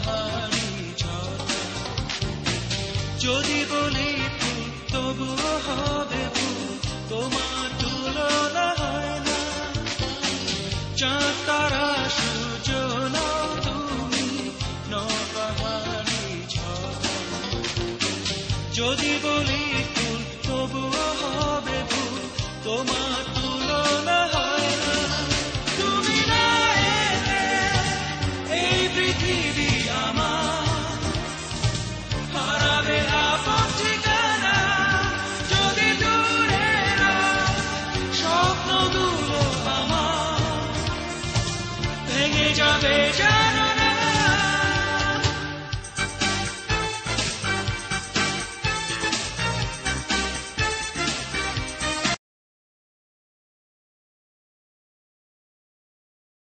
পাহাড়ি ঝর্ণা। যদি বলি ফুল তবুও হবে ফুল, তোমার তুলনা হয় না। চাঁদ তারা সূর্য নও তুমি, নও পাহাড়ি ঝর্ণা। যদি বলি ফুল তবুও হবে ফুল, তোমার